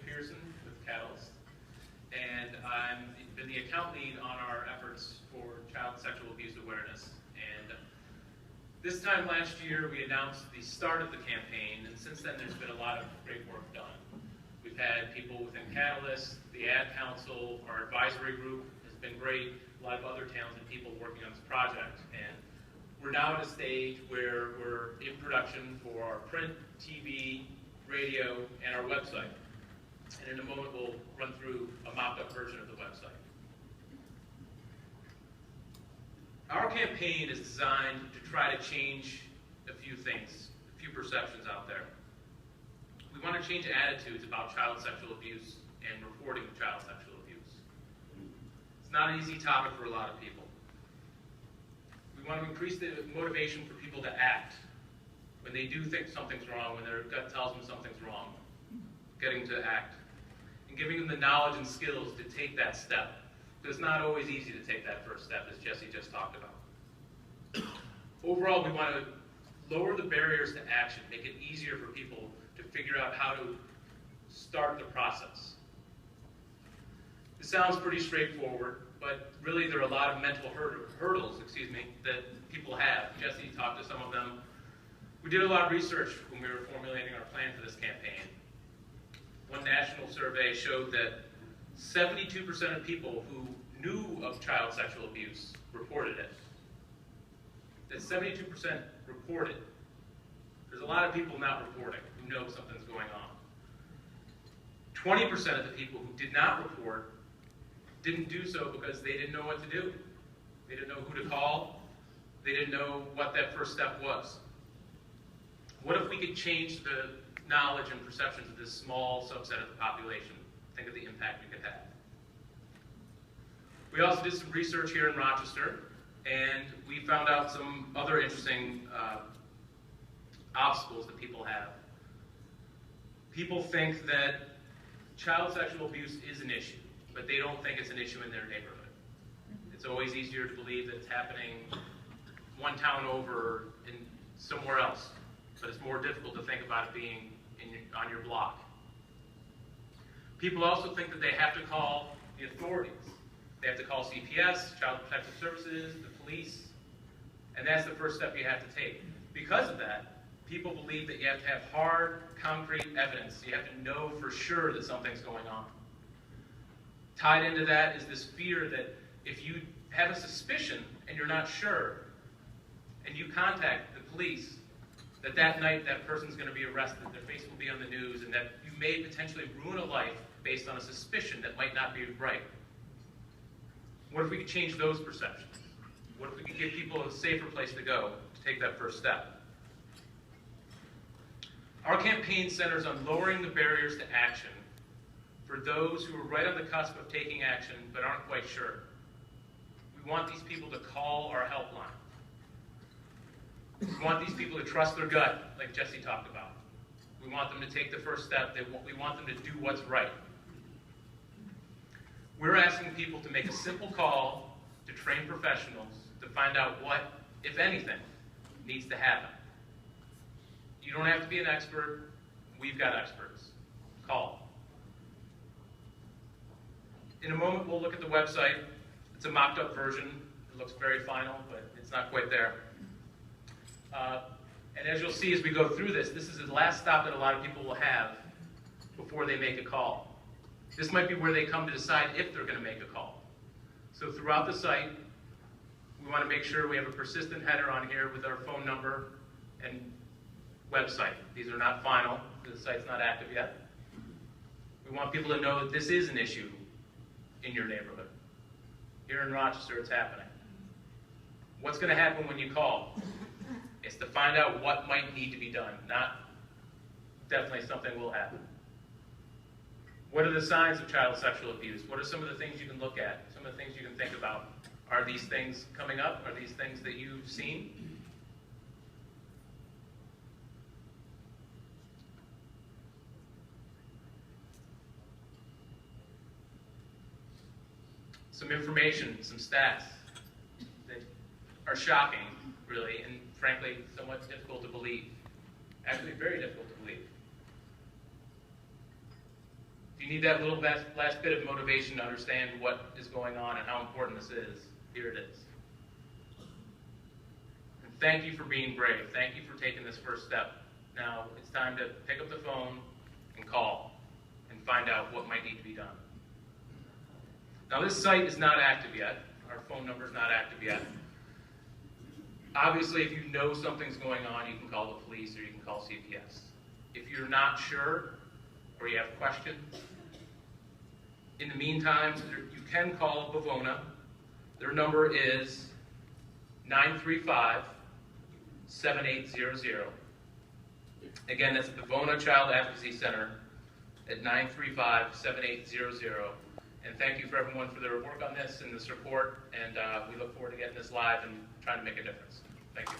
Pierson with Catalyst, and I've been the account lead on our efforts for child sexual abuse awareness. And this time last year, we announced the start of the campaign, and since then there's been a lot of great work done. We've had people within Catalyst, the Ad Council, our advisory group has been great, a lot of other talented people working on this project. And we're now at a stage where we're in production for our print, TV, radio, and our website. And in a moment, we'll run through a mocked-up version of the website. Our campaign is designed to try to change a few things, a few perceptions out there. We want to change attitudes about child sexual abuse and reporting of child sexual abuse. It's not an easy topic for a lot of people. We want to increase the motivation for people to act when they do think something's wrong, when their gut tells them something's wrong, getting to act, and giving them the knowledge and skills to take that step. It's not always easy to take that first step, as Jesse just talked about. Overall, we want to lower the barriers to action, make it easier for people to figure out how to start the process. This sounds pretty straightforward, but really there are a lot of mental hurdles, that people have. Jesse talked to some of them. We did a lot of research when we were formulating our plan for this campaign. One national survey showed that 72% of people who knew of child sexual abuse reported it. That 72% reported. There's a lot of people not reporting who know something's going on. 20% of the people who did not report didn't do so because they didn't know what to do. They didn't know who to call. They didn't know what that first step was. What if we could change the knowledge and perceptions of this small subset of the population? Think of the impact we could have. We also did some research here in Rochester, and we found out some other interesting obstacles that people have. People think that child sexual abuse is an issue, but they don't think it's an issue in their neighborhood. It's always easier to believe that it's happening one town over in somewhere else, but it's more difficult to think about it being on your block. People also think that they have to call the authorities. They have to call CPS, Child Protective Services, the police, and that's the first step you have to take. Because of that, people believe that you have to have hard, concrete evidence. You have to know for sure that something's going on. Tied into that is this fear that if you have a suspicion and you're not sure, and you contact the police, that night that person's going to be arrested, their face will be on the news, and that you may potentially ruin a life based on a suspicion that might not be right. What if we could change those perceptions? What if we could give people a safer place to go to take that first step? Our campaign centers on lowering the barriers to action for those who are right on the cusp of taking action but aren't quite sure. We want these people to call our helpline. We want these people to trust their gut, like Jesse talked about. We want them to take the first step. We want them to do what's right. We're asking people to make a simple call to trained professionals to find out what, if anything, needs to happen. You don't have to be an expert. We've got experts. Call. In a moment, we'll look at the website. It's a mocked-up version. It looks very final, but it's not quite there. And as you'll see as we go through this is the last stop that a lot of people will have before they make a call. This might be where they come to decide if they're going to make a call. So throughout the site, we want to make sure we have a persistent header on here with our phone number and website. These are not final. The site's not active yet. We want people to know that this is an issue in your neighborhood. Here in Rochester, it's happening. What's going to happen when you call? It's to find out what might need to be done, not definitely something will happen. What are the signs of child sexual abuse? What are some of the things you can look at? Some of the things you can think about? Are these things coming up? Are these things that you've seen? Some information, some stats that are shocking, really, and frankly, somewhat difficult to believe. Actually, very difficult to believe. If you need that little last bit of motivation to understand what is going on and how important this is, here it is. And thank you for being brave. Thank you for taking this first step. Now it's time to pick up the phone and call and find out what might need to be done. Now this site is not active yet. Our phone number is not active yet. Obviously, if you know something's going on, you can call the police or you can call CPS. If you're not sure or you have questions, in the meantime, you can call Bavona. Their number is 935-7800. Again, that's the Bavona Child Advocacy Center at 935-7800. And thank you for everyone for their work on this and the support. And we look forward to getting this live and trying to make a difference. Thank you.